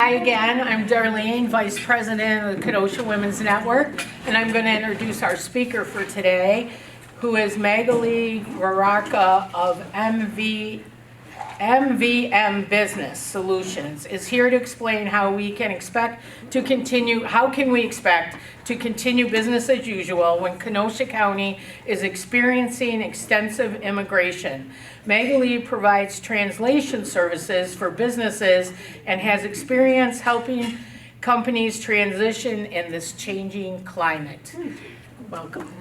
Hi again, I'm Darlene, Vice President of the Kenosha Women's Network, and I'm going to introduce our speaker for today, who is Magaly Vaquera of MVM Business Solutions, is here to explain how we can expect to continue, how can we expect to continue business as usual when Kenosha County is experiencing extensive immigration. Magaly provides translation services for businesses and has experience helping companies transition in this changing climate. Welcome.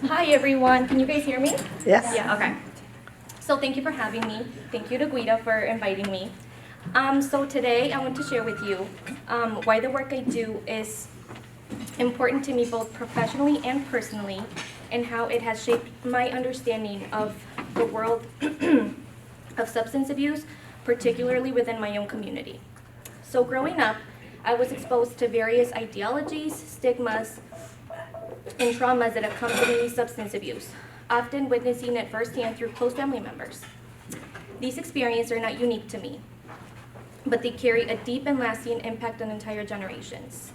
Hi everyone, can you guys hear me? Yes. Yeah, okay. So thank you for having me. Thank you to Guida for inviting me. So today I want to share with you why the work I do is important to me both professionally and personally, and how it has shaped my understanding of the world of substance abuse, particularly within my own community. So growing up, I was exposed to various ideologies, stigmas, and traumas that accompany substance abuse, often witnessing it firsthand through close family members. These experiences are not unique to me, but they carry a deep and lasting impact on entire generations.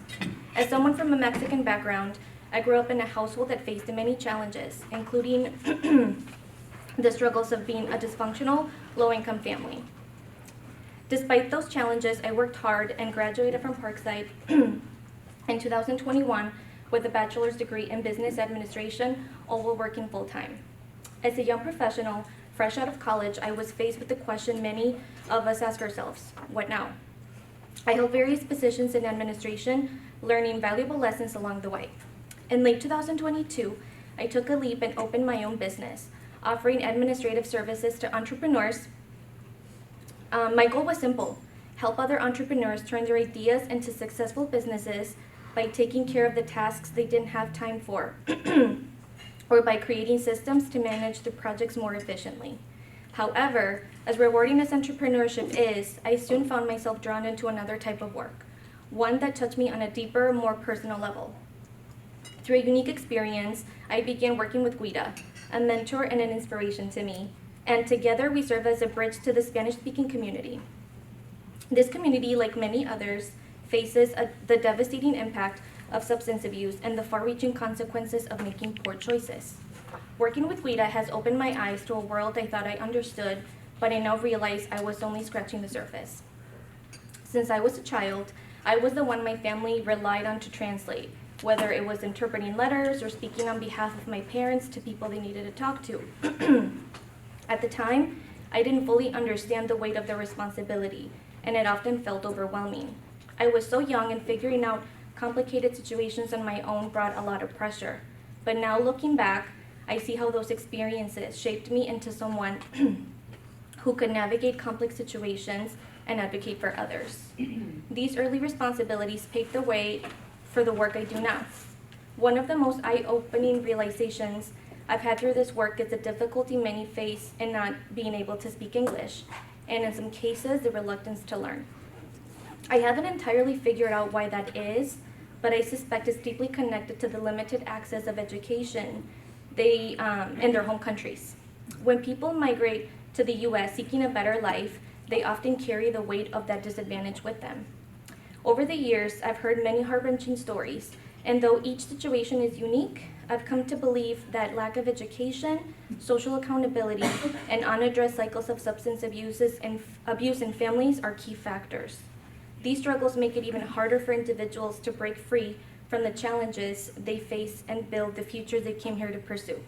As someone from a Mexican background, I grew up in a household that faced many challenges, including the struggles of being a dysfunctional, low-income family. Despite those challenges, I worked hard and graduated from Parkside in 2021 with a bachelor's degree in business administration, all while working full-time. As a young professional, fresh out of college, I was faced with the question many of us ask ourselves, what now? I held various positions in administration, learning valuable lessons along the way. In late 2022, I took a leap and opened my own business, offering administrative services to entrepreneurs. My goal was simple: help other entrepreneurs turn their ideas into successful businesses by taking care of the tasks they didn't have time for, or by creating systems to manage the projects more efficiently. However, as rewarding as entrepreneurship is, I soon found myself drawn into another type of work, one that touched me on a deeper, more personal level. Through a unique experience, I began working with Guida, a mentor and an inspiration to me, and together we serve as a bridge to the Spanish-speaking community. This community, like many others, faces the devastating impact of substance abuse and the far-reaching consequences of making poor choices. Working with Guida has opened my eyes to a world I thought I understood, but I now realize I was only scratching the surface. Since I was a child, I was the one my family relied on to translate, whether it was interpreting letters or speaking on behalf of my parents to people they needed to talk to. At the time, I didn't fully understand the weight of the responsibility, and it often felt overwhelming. I was so young, and figuring out complicated situations on my own brought a lot of pressure. But now looking back, I see how those experiences shaped me into someone who could navigate complex situations and advocate for others. These early responsibilities paved the way for the work I do now. One of the most eye-opening realizations I've had through this work is the difficulty many face in not being able to speak English, and in some cases, the reluctance to learn. I haven't entirely figured out why that is, but I suspect it's deeply connected to the limited access of education in their home countries. When people migrate to the U.S. seeking a better life, they often carry the weight of that disadvantage with them. Over the years, I've heard many heart-wrenching stories, and though each situation is unique, I've come to believe that lack of education, social accountability, and unaddressed cycles of substance abuse in families are key factors. These struggles make it even harder for individuals to break free from the challenges they face and build the future they came here to pursue.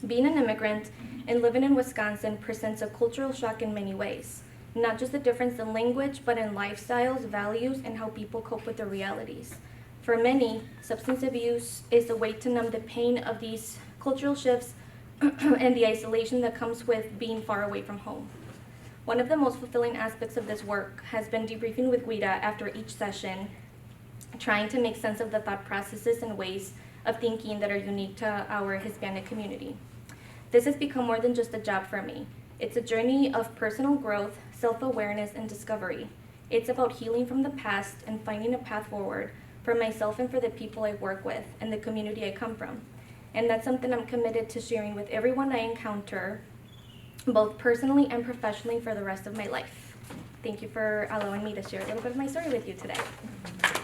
Being an immigrant and living in Wisconsin presents a cultural shock in many ways, not just the difference in language, but in lifestyles, values, and how people cope with their realities. For many, substance abuse is a way to numb the pain of these cultural shifts and the isolation that comes with being far away from home. One of the most fulfilling aspects of this work has been debriefing with Guida after each session, trying to make sense of the thought processes and ways of thinking that are unique to our Hispanic community. This has become more than just a job for me. It's a journey of personal growth, self-awareness, and discovery. It's about healing from the past and finding a path forward for myself and for the people I work with and the community I come from. And that's something I'm committed to sharing with everyone I encounter, both personally and professionally, for the rest of my life. Thank you for allowing me to share a little bit of my story with you today.